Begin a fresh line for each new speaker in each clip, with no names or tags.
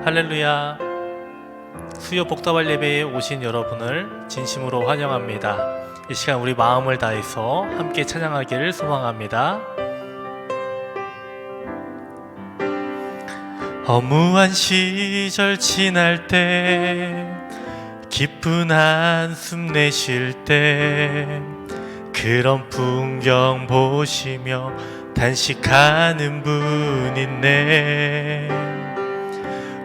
할렐루야. 수요 복다발 예배에 오신 여러분을 진심으로 환영합니다. 이 시간 우리 마음을 다해서 함께 찬양하기를 소망합니다. 허무한 시절 지날 때, 기쁜 한숨 내쉴 때, 그런 풍경 보시며 단식하는 분 있네.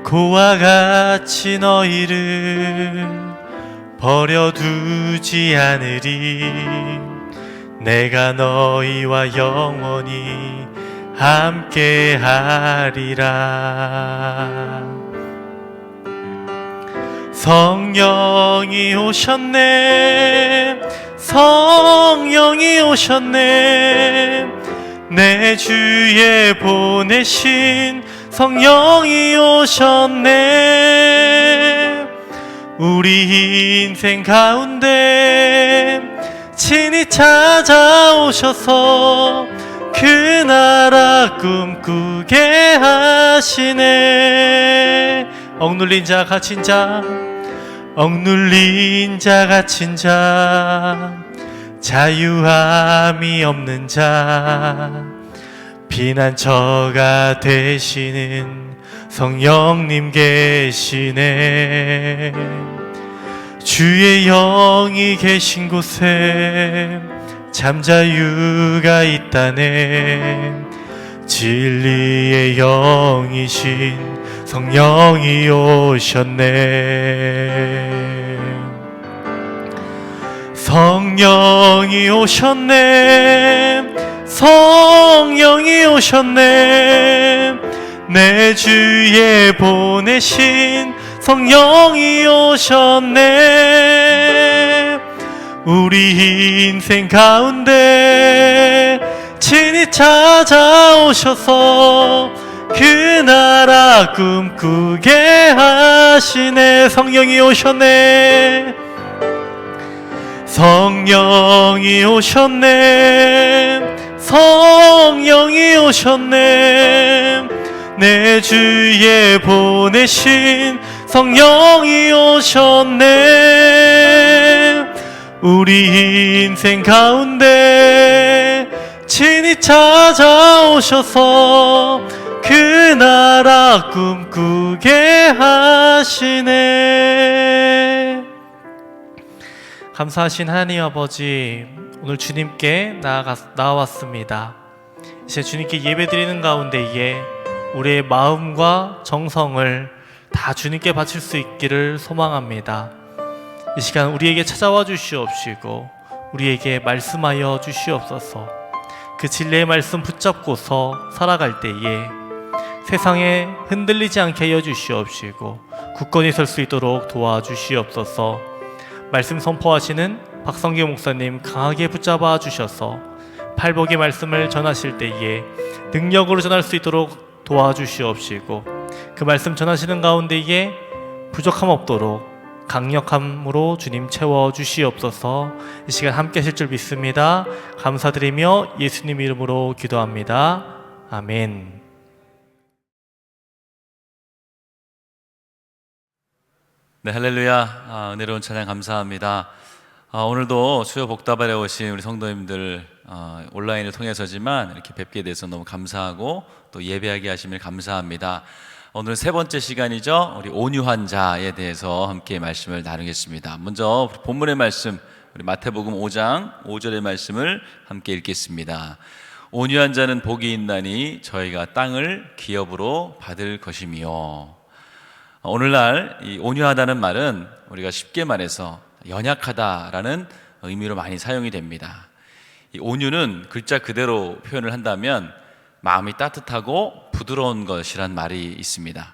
고와 같이 너희를 버려두지 않으리. 내가 너희와 영원히 함께하리라. 성령이 오셨네, 성령이 오셨네. 내 주에 보내신 성령이 오셨네. 우리 인생 가운데 친히 찾아오셔서 그 나라 꿈꾸게 하시네. 억눌린 자 갇힌 자, 억눌린 자 갇힌 자, 자유함이 없는 자, 피난처가 되시는 성령님 계시네. 주의 영이 계신 곳에 잠자유가 있다네. 진리의 영이신 성령이 오셨네. 성령이 오셨네, 성령이 오셨네. 내 주에 보내신 성령이 오셨네. 우리 인생 가운데 친히 찾아오셔서 그 나라 꿈꾸게 하시네. 성령이 오셨네, 성령이 오셨네, 성령이 오셨네. 내 주에 보내신 성령이 오셨네. 우리 인생 가운데 친히 찾아오셔서 그 나라 꿈꾸게 하시네. 감사하신 하나님 아버지, 오늘 주님께 나와왔습니다. 이제 주님께 예배드리는 가운데에 우리의 마음과 정성을 다 주님께 바칠 수 있기를 소망합니다. 이 시간 우리에게 찾아와 주시옵시고 우리에게 말씀하여 주시옵소서. 그 진리의 말씀 붙잡고서 살아갈 때에 세상에 흔들리지 않게 하여 주시옵시고 굳건히 설 수 있도록 도와주시옵소서. 말씀 선포하시는 박성기 목사님 강하게 붙잡아 주셔서 팔복의 말씀을 전하실 때에 능력으로 전할 수 있도록 도와주시옵시고 그 말씀 전하시는 가운데에 부족함 없도록 강력함으로 주님 채워주시옵소서. 이 시간 함께 하실 줄 믿습니다. 감사드리며 예수님 이름으로 기도합니다. 아멘.
네, 할렐루야. 은혜로운 찬양 감사합니다. 오늘도 수요 복답하러 오신 우리 성도님들 온라인을 통해서지만 이렇게 뵙게 돼서 너무 감사하고 또 예배하게 하심을 감사합니다. 오늘 세 번째 시간이죠. 우리 온유한 자에 대해서 함께 말씀을 나누겠습니다. 먼저 본문의 말씀, 우리 마태복음 5장 5절의 말씀을 함께 읽겠습니다. 온유한 자는 복이 있나니 저희가 땅을 기업으로 받을 것이며. 오늘날 이 온유하다는 말은 우리가 쉽게 말해서 연약하다라는 의미로 많이 사용이 됩니다. 이 온유는 글자 그대로 표현을 한다면 마음이 따뜻하고 부드러운 것이란 말이 있습니다.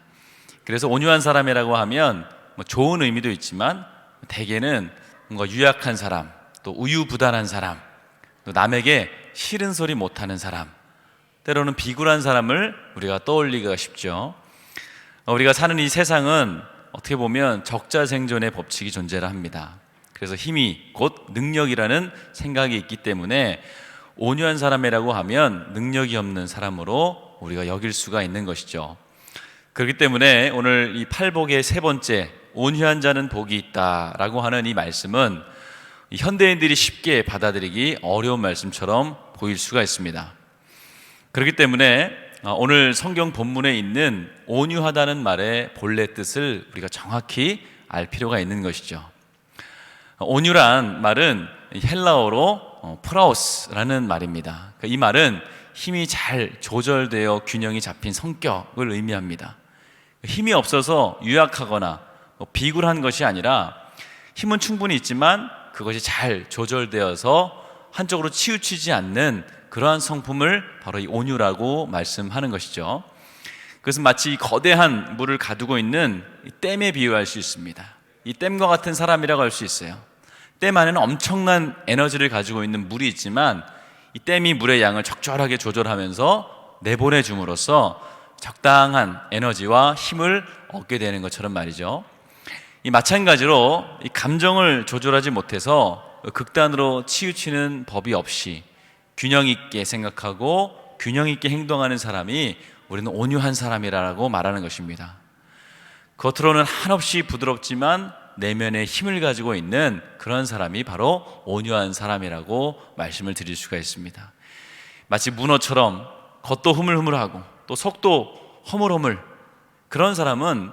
그래서 온유한 사람이라고 하면 좋은 의미도 있지만 대개는 뭔가 유약한 사람, 또 우유부단한 사람, 또 남에게 싫은 소리 못하는 사람, 때로는 비굴한 사람을 우리가 떠올리기가 쉽죠. 우리가 사는 이 세상은 어떻게 보면 적자생존의 법칙이 존재를 합니다. 그래서 힘이 곧 능력이라는 생각이 있기 때문에 온유한 사람이라고 하면 능력이 없는 사람으로 우리가 여길 수가 있는 것이죠. 그렇기 때문에 오늘 이 팔복의 세 번째, 온유한 자는 복이 있다라고 하는 이 말씀은 현대인들이 쉽게 받아들이기 어려운 말씀처럼 보일 수가 있습니다. 그렇기 때문에 오늘 성경 본문에 있는 온유하다는 말의 본래 뜻을 우리가 정확히 알 필요가 있는 것이죠. 온유란 말은 헬라어로 프라우스라는 말입니다. 이 말은 힘이 잘 조절되어 균형이 잡힌 성격을 의미합니다. 힘이 없어서 유약하거나 비굴한 것이 아니라 힘은 충분히 있지만 그것이 잘 조절되어서 한쪽으로 치우치지 않는 그러한 성품을 바로 이 온유라고 말씀하는 것이죠. 그것은 마치 거대한 물을 가두고 있는 댐에 비유할 수 있습니다. 이 댐과 같은 사람이라고 할 수 있어요. 댐 안에는 엄청난 에너지를 가지고 있는 물이 있지만 이 댐이 물의 양을 적절하게 조절하면서 내보내줌으로써 적당한 에너지와 힘을 얻게 되는 것처럼 말이죠. 이 마찬가지로 이 감정을 조절하지 못해서 극단으로 치우치는 법이 없이 균형 있게 생각하고 균형 있게 행동하는 사람이 우리는 온유한 사람이라고 말하는 것입니다. 겉으로는 한없이 부드럽지만 내면에 힘을 가지고 있는 그런 사람이 바로 온유한 사람이라고 말씀을 드릴 수가 있습니다. 마치 문어처럼 겉도 흐물흐물하고 또 속도 허물허물, 그런 사람은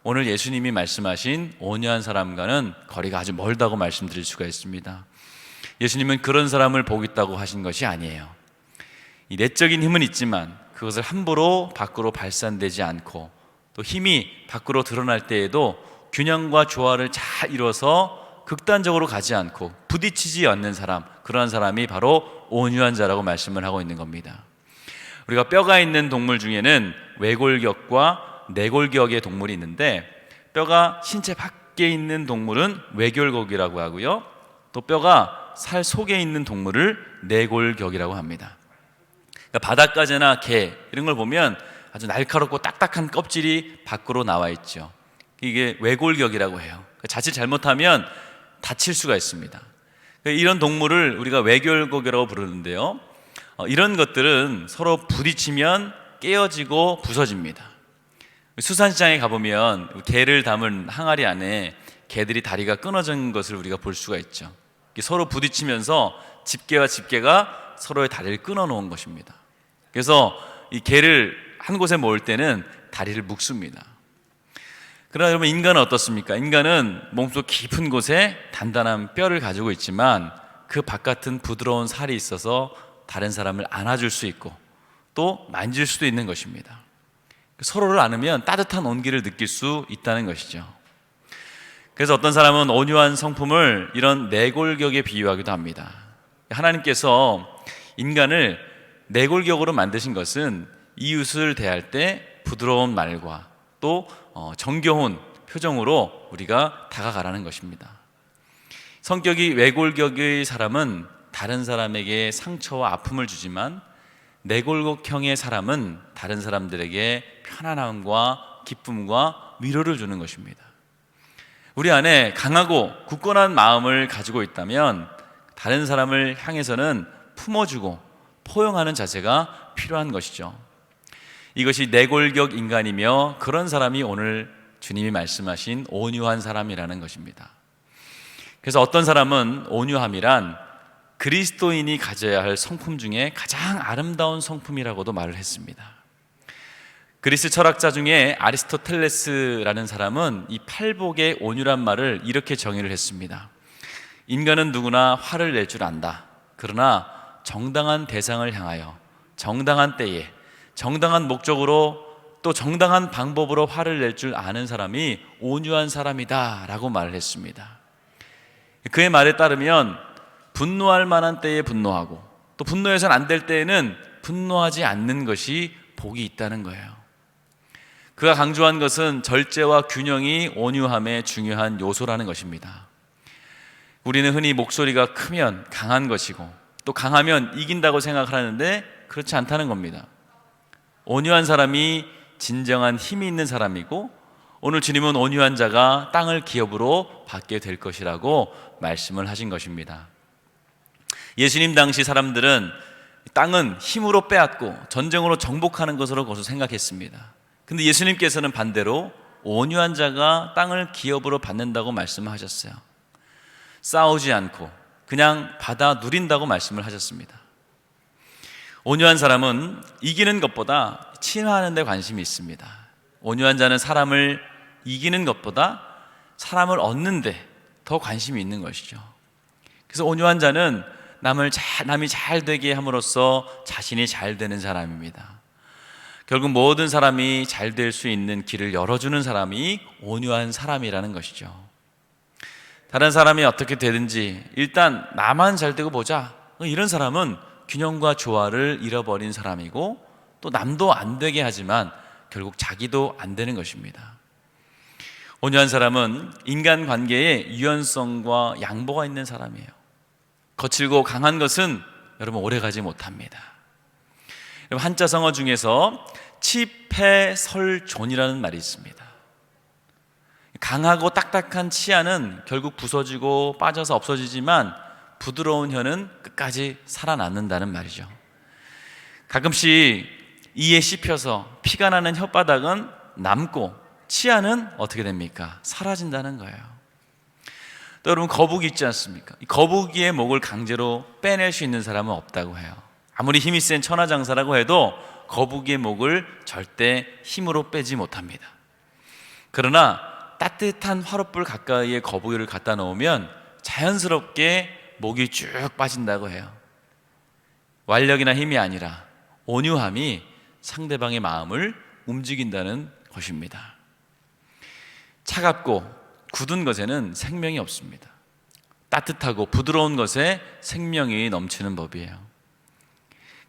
오늘 예수님이 말씀하신 온유한 사람과는 거리가 아주 멀다고 말씀드릴 수가 있습니다. 예수님은 그런 사람을 보겠다고 하신 것이 아니에요. 이 내적인 힘은 있지만 그것을 함부로 밖으로 발산되지 않고 또 힘이 밖으로 드러날 때에도 균형과 조화를 잘 이뤄서 극단적으로 가지 않고 부딪히지 않는 사람, 그러한 사람이 바로 온유한 자라고 말씀을 하고 있는 겁니다. 우리가 뼈가 있는 동물 중에는 외골격과 내골격의 동물이 있는데, 뼈가 신체 밖에 있는 동물은 외골격이라고 하고요, 또 뼈가 살 속에 있는 동물을 내골격이라고 합니다. 그러니까 바닷가재나 개 이런 걸 보면 아주 날카롭고 딱딱한 껍질이 밖으로 나와 있죠. 이게 외골격이라고 해요. 자칫 잘못하면 다칠 수가 있습니다. 이런 동물을 우리가 외골격이라고 부르는데요, 이런 것들은 서로 부딪히면 깨어지고 부서집니다. 수산시장에 가보면 개를 담은 항아리 안에 개들이 다리가 끊어진 것을 우리가 볼 수가 있죠. 서로 부딪히면서 집게와 집게가 서로의 다리를 끊어놓은 것입니다. 그래서 이 개를 한 곳에 모을 때는 다리를 묶습니다. 그러나 여러분, 인간은 어떻습니까? 인간은 몸속 깊은 곳에 단단한 뼈를 가지고 있지만 그 바깥은 부드러운 살이 있어서 다른 사람을 안아줄 수 있고 또 만질 수도 있는 것입니다. 서로를 안으면 따뜻한 온기를 느낄 수 있다는 것이죠. 그래서 어떤 사람은 온유한 성품을 이런 내골격에 비유하기도 합니다. 하나님께서 인간을 내골격으로 만드신 것은 이웃을 대할 때 부드러운 말과 또 정겨운 표정으로 우리가 다가가라는 것입니다. 성격이 외골격의 사람은 다른 사람에게 상처와 아픔을 주지만 내골격형의 사람은 다른 사람들에게 편안함과 기쁨과 위로를 주는 것입니다. 우리 안에 강하고 굳건한 마음을 가지고 있다면 다른 사람을 향해서는 품어주고 포용하는 자세가 필요한 것이죠. 이것이 내골격 인간이며 그런 사람이 오늘 주님이 말씀하신 온유한 사람이라는 것입니다. 그래서 어떤 사람은 온유함이란 그리스도인이 가져야 할 성품 중에 가장 아름다운 성품이라고도 말을 했습니다. 그리스 철학자 중에 아리스토텔레스라는 사람은 이 팔복의 온유란 말을 이렇게 정의를 했습니다. 인간은 누구나 화를 낼 줄 안다. 그러나 정당한 대상을 향하여 정당한 때에 정당한 목적으로 또 정당한 방법으로 화를 낼 줄 아는 사람이 온유한 사람이다 라고 말을 했습니다. 그의 말에 따르면 분노할 만한 때에 분노하고 또 분노해서는 안 될 때에는 분노하지 않는 것이 복이 있다는 거예요. 그가 강조한 것은 절제와 균형이 온유함의 중요한 요소라는 것입니다. 우리는 흔히 목소리가 크면 강한 것이고 또 강하면 이긴다고 생각하는데 그렇지 않다는 겁니다. 온유한 사람이 진정한 힘이 있는 사람이고 오늘 주님은 온유한 자가 땅을 기업으로 받게 될 것이라고 말씀을 하신 것입니다. 예수님 당시 사람들은 땅은 힘으로 빼앗고 전쟁으로 정복하는 것으로 거기서 생각했습니다. 근데 예수님께서는 반대로 온유한 자가 땅을 기업으로 받는다고 말씀하셨어요. 싸우지 않고 그냥 받아 누린다고 말씀을 하셨습니다. 온유한 사람은 이기는 것보다 친화하는 데 관심이 있습니다. 온유한 자는 사람을 이기는 것보다 사람을 얻는 데 더 관심이 있는 것이죠. 그래서 온유한 자는 남이 잘 되게 함으로써 자신이 잘 되는 사람입니다. 결국 모든 사람이 잘 될 수 있는 길을 열어주는 사람이 온유한 사람이라는 것이죠. 다른 사람이 어떻게 되든지 일단 나만 잘 되고 보자, 이런 사람은 균형과 조화를 잃어버린 사람이고 또 남도 안 되게 하지만 결국 자기도 안 되는 것입니다. 온유한 사람은 인간관계에 유연성과 양보가 있는 사람이에요. 거칠고 강한 것은 여러분 오래가지 못합니다. 한자성어 중에서 치패설존이라는 말이 있습니다. 강하고 딱딱한 치아는 결국 부서지고 빠져서 없어지지만 부드러운 혀는 끝까지 살아남는다는 말이죠. 가끔씩 이에 씹혀서 피가 나는 혓바닥은 남고 치아는 어떻게 됩니까? 사라진다는 거예요. 또 여러분 거북이 있지 않습니까? 이 거북이의 목을 강제로 빼낼 수 있는 사람은 없다고 해요. 아무리 힘이 센 천하장사라고 해도 거북이의 목을 절대 힘으로 빼지 못합니다. 그러나 따뜻한 화롯불 가까이에 거북이를 갖다 놓으면 자연스럽게 목이 쭉 빠진다고 해요. 완력이나 힘이 아니라 온유함이 상대방의 마음을 움직인다는 것입니다. 차갑고 굳은 것에는 생명이 없습니다. 따뜻하고 부드러운 것에 생명이 넘치는 법이에요.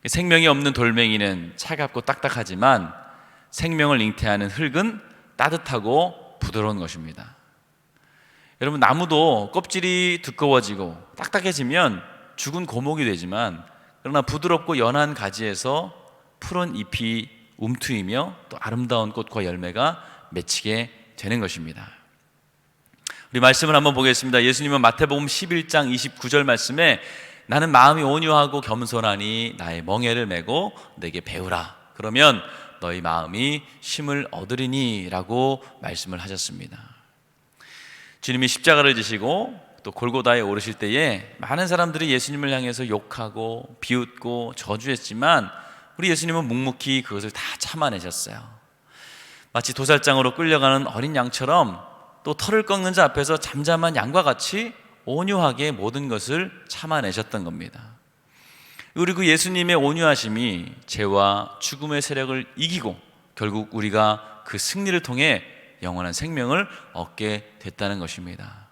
생명이 없는 돌멩이는 차갑고 딱딱하지만 생명을 잉태하는 흙은 따뜻하고 부드러운 것입니다. 여러분 나무도 껍질이 두꺼워지고 딱딱해지면 죽은 고목이 되지만 그러나 부드럽고 연한 가지에서 푸른 잎이 움트이며 또 아름다운 꽃과 열매가 맺히게 되는 것입니다. 우리 말씀을 한번 보겠습니다. 예수님은 마태복음 11장 29절 말씀에 나는 마음이 온유하고 겸손하니 나의 멍에를 메고 내게 배우라. 그러면 너희 마음이 쉼을 얻으리니 라고 말씀을 하셨습니다. 주님이 십자가를 지시고 또 골고다에 오르실 때에 많은 사람들이 예수님을 향해서 욕하고 비웃고 저주했지만 우리 예수님은 묵묵히 그것을 다 참아내셨어요. 마치 도살장으로 끌려가는 어린 양처럼 또 털을 꺾는 자 앞에서 잠잠한 양과 같이 온유하게 모든 것을 참아내셨던 겁니다. 우리 그 예수님의 온유하심이 죄와 죽음의 세력을 이기고 결국 우리가 그 승리를 통해 영원한 생명을 얻게 됐다는 것입니다.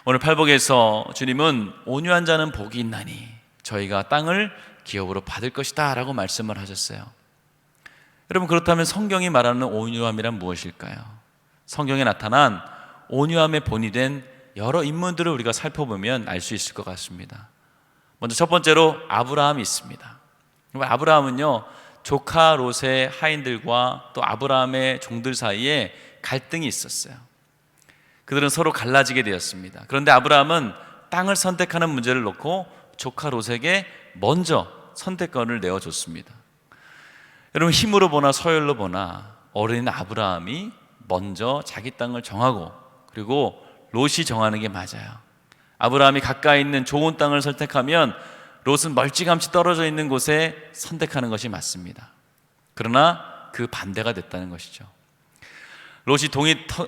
오늘 팔복에서 주님은 온유한 자는 복이 있나니 저희가 땅을 기업으로 받을 것이다 라고 말씀을 하셨어요. 여러분 그렇다면 성경이 말하는 온유함이란 무엇일까요? 성경에 나타난 온유함의 본이 된 여러 인물들을 우리가 살펴보면 알 수 있을 것 같습니다. 먼저 첫 번째로 아브라함이 있습니다. 아브라함은요 조카 롯의 하인들과 또 아브라함의 종들 사이에 갈등이 있었어요. 그들은 서로 갈라지게 되었습니다. 그런데 아브라함은 땅을 선택하는 문제를 놓고 조카 롯에게 먼저 선택권을 내어줬습니다. 여러분 힘으로 보나 서열로 보나 어린 아브라함이 먼저 자기 땅을 정하고 그리고 롯이 정하는 게 맞아요. 아브라함이 가까이 있는 좋은 땅을 선택하면 롯은 멀찌감치 떨어져 있는 곳에 선택하는 것이 맞습니다. 그러나 그 반대가 됐다는 것이죠. 롯이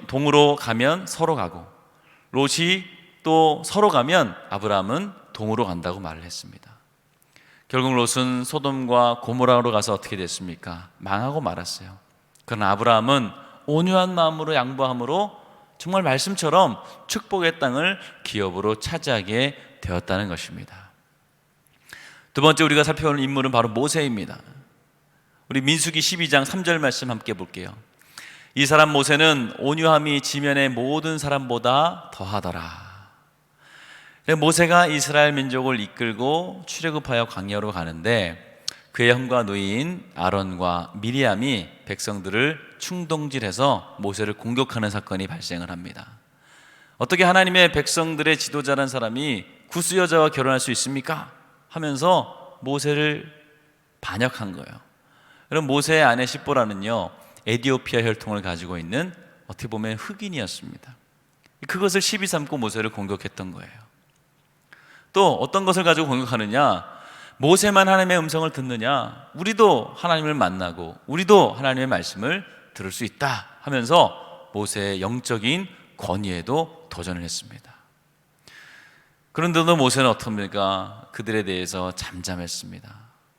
동으로 가면 서로 가고 롯이 또 서로 가면 아브라함은 동으로 간다고 말을 했습니다. 결국 롯은 소돔과 고모라로 가서 어떻게 됐습니까? 망하고 말았어요. 그러나 아브라함은 온유한 마음으로 양보함으로 정말 말씀처럼 축복의 땅을 기업으로 차지하게 되었다는 것입니다. 두 번째 우리가 살펴보는 인물은 바로 모세입니다. 우리 민수기 12장 3절 말씀 함께 볼게요. 이 사람 모세는 온유함이 지면의 모든 사람보다 더하더라. 모세가 이스라엘 민족을 이끌고 출애굽하여 광야로 가는데 그의 형과 누이인 아론과 미리암이 백성들을 충동질해서 모세를 공격하는 사건이 발생을 합니다. 어떻게 하나님의 백성들의 지도자란 사람이 구스 여자와 결혼할 수 있습니까? 하면서 모세를 반역한 거예요. 그럼 모세의 아내 십보라는요, 에디오피아 혈통을 가지고 있는 어떻게 보면 흑인이었습니다. 그것을 시비 삼고 모세를 공격했던 거예요. 또 어떤 것을 가지고 공격하느냐? 모세만 하나님의 음성을 듣느냐? 우리도 하나님을 만나고 우리도 하나님의 말씀을 들을 수 있다 하면서 모세의 영적인 권위에도 도전을 했습니다. 그런데도 모세는 어떻습니까? 그들에 대해서 잠잠했습니다.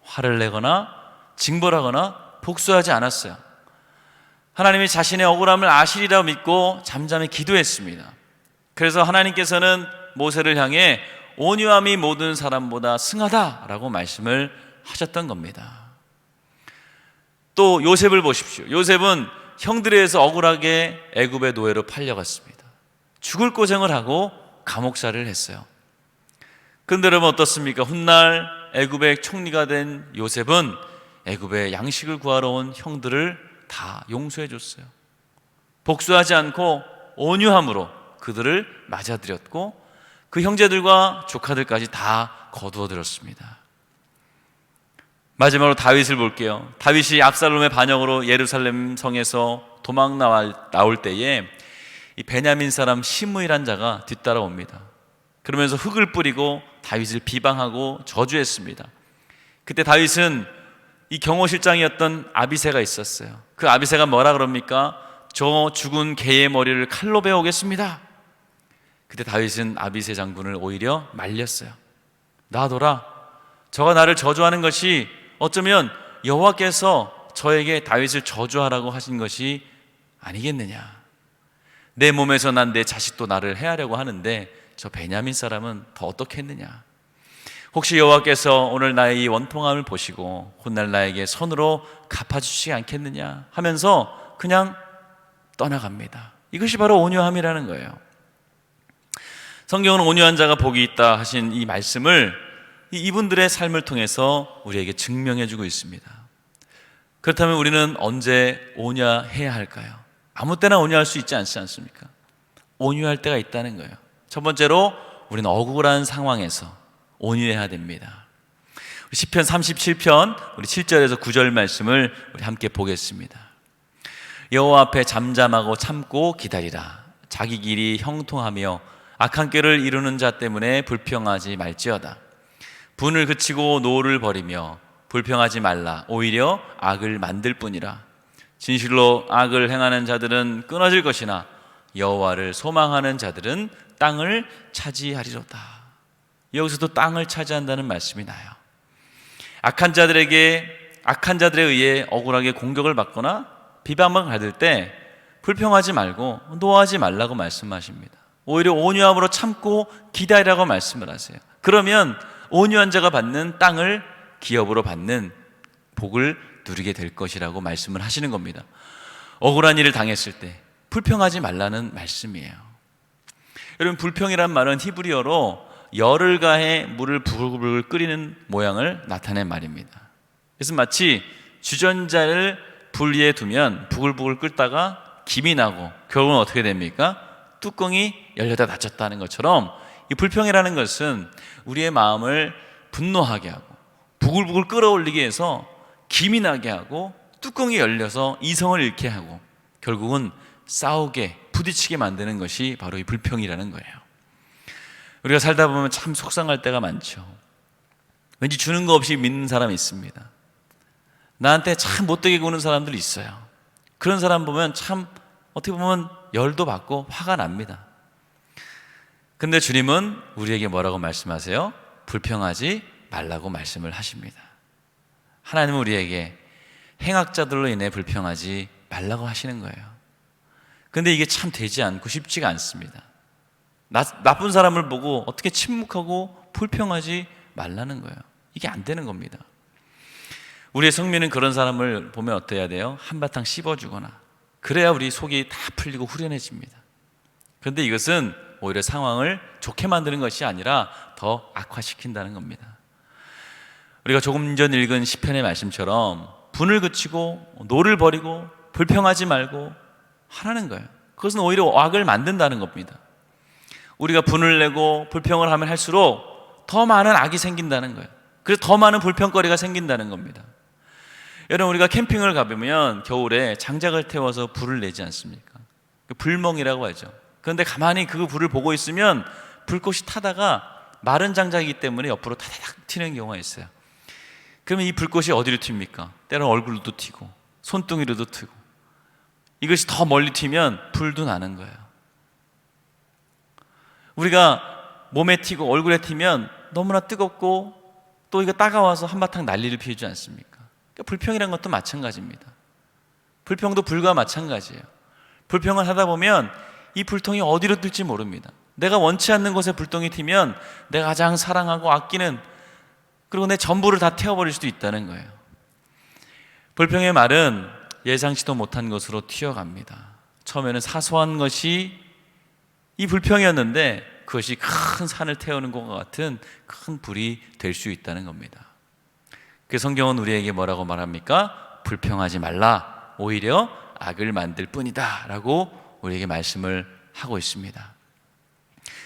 화를 내거나 징벌하거나 복수하지 않았어요. 하나님이 자신의 억울함을 아시리라 믿고 잠잠히 기도했습니다. 그래서 하나님께서는 모세를 향해 온유함이 모든 사람보다 승하다라고 말씀을 하셨던 겁니다. 또 요셉을 보십시오. 요셉은 형들에 의해서 억울하게 애굽의 노예로 팔려갔습니다. 죽을 고생을 하고 감옥살이를 했어요. 그런데 여러분 어떻습니까? 훗날 애굽의 총리가 된 요셉은 애굽의 양식을 구하러 온 형들을 다 용서해 줬어요. 복수하지 않고 온유함으로 그들을 맞아들였고 그 형제들과 조카들까지 다 거두어 들었습니다. 마지막으로 다윗을 볼게요. 다윗이 압살롬의 반역으로 예루살렘 성에서 도망 나올 때에 이 베냐민 사람 시므이란 자가 뒤따라옵니다. 그러면서 흙을 뿌리고 다윗을 비방하고 저주했습니다. 그때 다윗은 이 경호실장이었던 아비새가 있었어요. 그 아비새가 뭐라 그럽니까? 저 죽은 개의 머리를 칼로 베어오겠습니다. 그때 다윗은 아비새 장군을 오히려 말렸어요. 놔둬라. 저가 나를 저주하는 것이 어쩌면 여호와께서 저에게 다윗을 저주하라고 하신 것이 아니겠느냐. 내 몸에서 난 내 자식도 나를 해하려고 하는데 저 베냐민 사람은 더 어떻게 했느냐. 혹시 여호와께서 오늘 나의 이 원통함을 보시고 훗날 나에게 선으로 갚아주시지 않겠느냐 하면서 그냥 떠나갑니다. 이것이 바로 온유함이라는 거예요. 성경은 온유한 자가 복이 있다 하신 이 말씀을 이분들의 삶을 통해서 우리에게 증명해주고 있습니다. 그렇다면 우리는 언제 온유해야 할까요? 아무 때나 온유할 수 있지 않지 않습니까? 온유할 때가 있다는 거예요. 첫 번째로 우리는 억울한 상황에서 온유해야 됩니다. 시편 37편 우리 7절에서 9절 말씀을 우리 함께 보겠습니다. 여호와 앞에 잠잠하고 참고 기다리라. 자기 길이 형통하며 악한 꾀를 이루는 자 때문에 불평하지 말지어다. 분을 그치고 노를 버리며 불평하지 말라. 오히려 악을 만들 뿐이라. 진실로 악을 행하는 자들은 끊어질 것이나 여호와를 소망하는 자들은 땅을 차지하리로다. 여기서도 땅을 차지한다는 말씀이 나요. 악한 자들에 의해 억울하게 공격을 받거나 비방을 받을 때 불평하지 말고 노하지 말라고 말씀하십니다. 오히려 온유함으로 참고 기다리라고 말씀을 하세요. 그러면 온유한 자가 받는 땅을 기업으로 받는 복을 누리게 될 것이라고 말씀을 하시는 겁니다. 억울한 일을 당했을 때 불평하지 말라는 말씀이에요. 여러분, 불평이란 말은 히브리어로 열을 가해 물을 부글부글 끓이는 모양을 나타낸 말입니다. 그래서 마치 주전자를 불 위에 두면 부글부글 끓다가 김이 나고 결국은 어떻게 됩니까? 뚜껑이 열렸다 닫혔다 하는 것처럼 이 불평이라는 것은 우리의 마음을 분노하게 하고 부글부글 끓어올리게 해서 김이 나게 하고 뚜껑이 열려서 이성을 잃게 하고 결국은 싸우게, 부딪히게 만드는 것이 바로 이 불평이라는 거예요. 우리가 살다 보면 참 속상할 때가 많죠. 왠지 주는 거 없이 믿는 사람이 있습니다. 나한테 참 못되게 구는 사람들이 있어요. 그런 사람 보면 참 어떻게 보면 열도 받고 화가 납니다. 근데 주님은 우리에게 뭐라고 말씀하세요? 불평하지 말라고 말씀을 하십니다. 하나님은 우리에게 행악자들로 인해 불평하지 말라고 하시는 거예요. 근데 이게 참 되지 않고 쉽지가 않습니다. 나쁜 사람을 보고 어떻게 침묵하고 불평하지 말라는 거예요. 이게 안 되는 겁니다. 우리의 성민은 그런 사람을 보면 어때야 돼요? 한바탕 씹어주거나, 그래야 우리 속이 다 풀리고 후련해집니다. 그런데 이것은 오히려 상황을 좋게 만드는 것이 아니라 더 악화시킨다는 겁니다. 우리가 조금 전 읽은 시편의 말씀처럼 분을 그치고 노를 버리고 불평하지 말고 하라는 거예요. 그것은 오히려 악을 만든다는 겁니다. 우리가 분을 내고 불평을 하면 할수록 더 많은 악이 생긴다는 거예요. 그래서 더 많은 불평거리가 생긴다는 겁니다. 여러분, 우리가 캠핑을 가보면 겨울에 장작을 태워서 불을 내지 않습니까? 불멍이라고 하죠. 그런데 가만히 그 불을 보고 있으면 불꽃이 타다가 마른 장작이기 때문에 옆으로 타닥 튀는 경우가 있어요. 그러면 이 불꽃이 어디로 튑니까? 때로는 얼굴로도 튀고 손등이로도 튀고, 이것이 더 멀리 튀면 불도 나는 거예요. 우리가 몸에 튀고 얼굴에 튀면 너무나 뜨겁고 또 이거 따가워서 한바탕 난리를 피우지 않습니까? 그러니까 불평이라는 것도 마찬가지입니다. 불평도 불과 마찬가지예요. 불평을 하다 보면 이 불통이 어디로 뜰지 모릅니다. 내가 원치 않는 곳에 불똥이 튀면 내가 가장 사랑하고 아끼는, 그리고 내 전부를 다 태워버릴 수도 있다는 거예요. 불평의 말은 예상치도 못한 것으로 튀어갑니다. 처음에는 사소한 것이 이 불평이었는데 그것이 큰 산을 태우는 것과 같은 큰 불이 될 수 있다는 겁니다. 그 성경은 우리에게 뭐라고 말합니까? 불평하지 말라, 오히려 악을 만들 뿐이다 라고 우리에게 말씀을 하고 있습니다.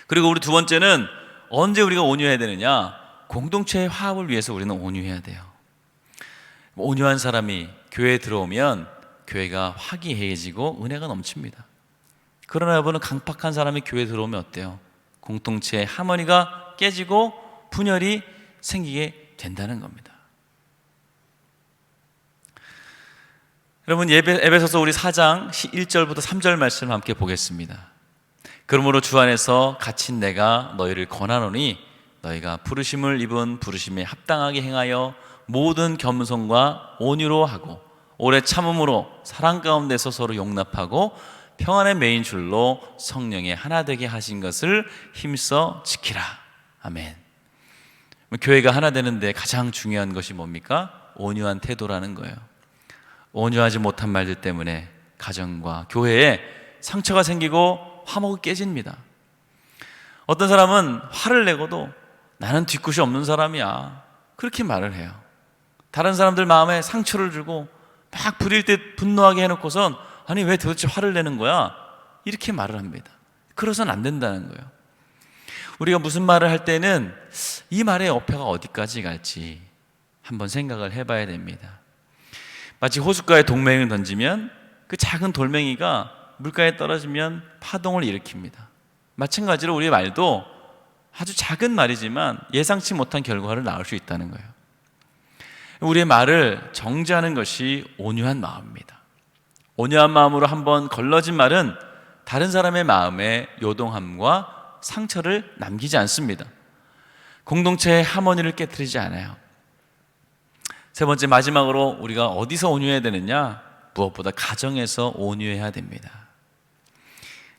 그리고 우리 두 번째는 언제 우리가 온유해야 되느냐? 공동체의 화합을 위해서 우리는 온유해야 돼요. 온유한 사람이 교회에 들어오면 교회가 화기애애해지고 은혜가 넘칩니다. 그러나 여러분은 강팍한 사람이 교회에 들어오면 어때요? 공동체의 하모니가 깨지고 분열이 생기게 된다는 겁니다. 여러분, 에베소서 우리 4장 1절부터 3절 말씀을 함께 보겠습니다. 그러므로 주 안에서 갇힌 내가 너희를 권하노니 너희가 부르심을 입은 부르심에 합당하게 행하여 모든 겸손과 온유로 하고 오래 참음으로 사랑 가운데서 서로 용납하고 평안의 메인 줄로 성령의 하나 되게 하신 것을 힘써 지키라. 아멘. 교회가 하나 되는데 가장 중요한 것이 뭡니까? 온유한 태도라는 거예요. 온유하지 못한 말들 때문에 가정과 교회에 상처가 생기고 화목이 깨집니다. 어떤 사람은 화를 내고도 나는 뒤끝이 없는 사람이야, 그렇게 말을 해요. 다른 사람들 마음에 상처를 주고 막 부릴 때 분노하게 해놓고선 아니 왜 도대체 화를 내는 거야? 이렇게 말을 합니다. 그러선 안 된다는 거예요. 우리가 무슨 말을 할 때는 이 말의 어폐가 어디까지 갈지 한번 생각을 해봐야 됩니다. 마치 호숫가에 동맹을 던지면 그 작은 돌멩이가 물가에 떨어지면 파동을 일으킵니다. 마찬가지로 우리의 말도 아주 작은 말이지만 예상치 못한 결과를 낳을 수 있다는 거예요. 우리의 말을 정지하는 것이 온유한 마음입니다. 온유한 마음으로 한번 걸러진 말은 다른 사람의 마음에 요동함과 상처를 남기지 않습니다. 공동체의 하모니를 깨트리지 않아요. 세 번째, 마지막으로 우리가 어디서 온유해야 되느냐? 무엇보다 가정에서 온유해야 됩니다.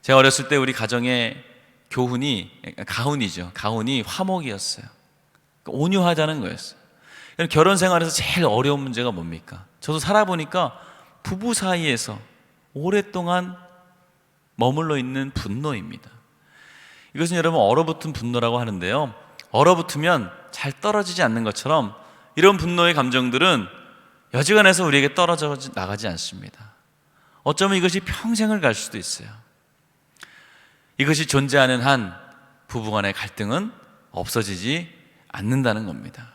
제가 어렸을 때 우리 가정에 가훈이 화목이었어요. 온유하자는 거였어요. 결혼 생활에서 제일 어려운 문제가 뭡니까? 저도 살아보니까 부부 사이에서 오랫동안 머물러 있는 분노입니다. 이것은 여러분 얼어붙은 분노라고 하는데요, 얼어붙으면 잘 떨어지지 않는 것처럼 이런 분노의 감정들은 여지간해서 우리에게 떨어져 나가지 않습니다. 어쩌면 이것이 평생을 갈 수도 있어요. 이것이 존재하는 한 부부간의 갈등은 없어지지 않는다는 겁니다.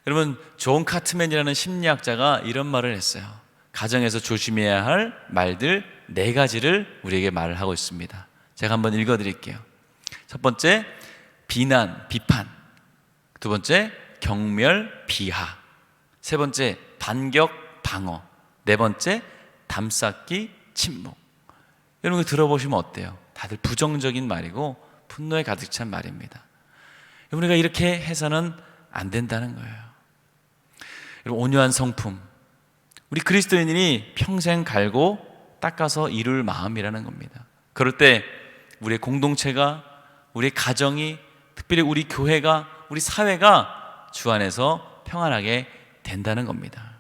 여러분, 존 카트맨이라는 심리학자가 이런 말을 했어요. 가정에서 조심해야 할 말들 네 가지를 우리에게 말을 하고 있습니다. 제가 한번 읽어드릴게요. 첫 번째, 비난, 비판. 두 번째, 경멸, 비하. 세 번째, 반격, 방어. 네 번째, 담쌓기, 침묵. 이런 거 들어보시면 어때요? 다들 부정적인 말이고 분노에 가득 찬 말입니다. 우리가 이렇게 해서는 안 된다는 거예요. 여러분, 온유한 성품, 우리 그리스도인이 평생 갈고 닦아서 이룰 마음이라는 겁니다. 그럴 때 우리의 공동체가, 우리의 가정이, 특별히 우리 교회가, 우리 사회가 주 안에서 평안하게 된다는 겁니다.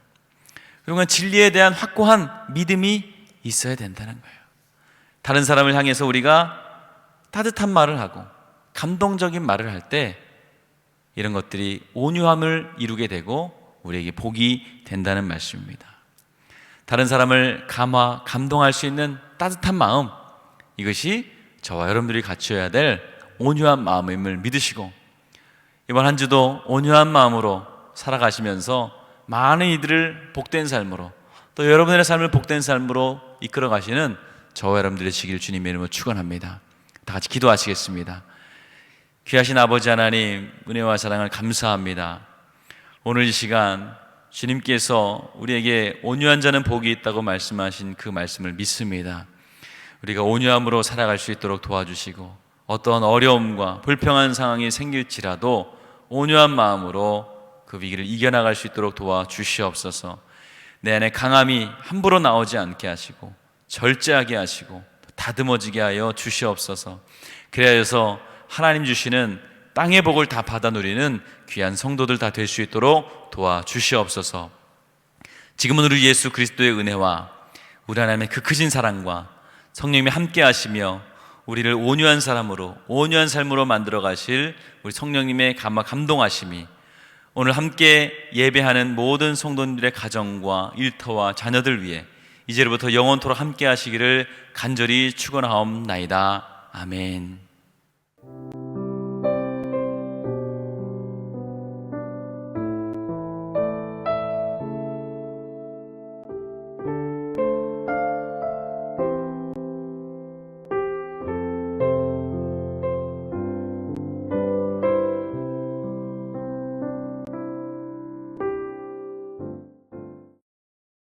그리고 진리에 대한 확고한 믿음이 있어야 된다는 거예요. 다른 사람을 향해서 우리가 따뜻한 말을 하고 감동적인 말을 할 때 이런 것들이 온유함을 이루게 되고 우리에게 복이 된다는 말씀입니다. 다른 사람을 감동할 수 있는 따뜻한 마음, 이것이 저와 여러분들이 갖춰야 될 온유한 마음임을 믿으시고 이번 한 주도 온유한 마음으로 살아가시면서 많은 이들을 복된 삶으로, 또 여러분의 삶을 복된 삶으로 이끌어 가시는 저와 여러분들의 시기를 주님의 이름으로 축원합니다. 다 같이 기도하시겠습니다. 귀하신 아버지 하나님, 은혜와 사랑을 감사합니다. 오늘 이 시간 주님께서 우리에게 온유한 자는 복이 있다고 말씀하신 그 말씀을 믿습니다. 우리가 온유함으로 살아갈 수 있도록 도와주시고 어떤 어려움과 불평한 상황이 생길지라도 온유한 마음으로 그 위기를 이겨나갈 수 있도록 도와주시옵소서. 내 안에 강함이 함부로 나오지 않게 하시고 절제하게 하시고 다듬어지게 하여 주시옵소서. 그래서 하나님 주시는 땅의 복을 다 받아 누리는 귀한 성도들 다 될 수 있도록 도와주시옵소서. 지금은 우리 예수 그리스도의 은혜와 우리 하나님의 그 크신 사랑과 성령님이 함께 하시며 우리를 온유한 사람으로, 온유한 삶으로 만들어 가실 우리 성령님의 감동하심이 오늘 함께 예배하는 모든 성도님들의 가정과 일터와 자녀들 위해 이제로부터 영원토록 함께 하시기를 간절히 축원하옵나이다. 아멘.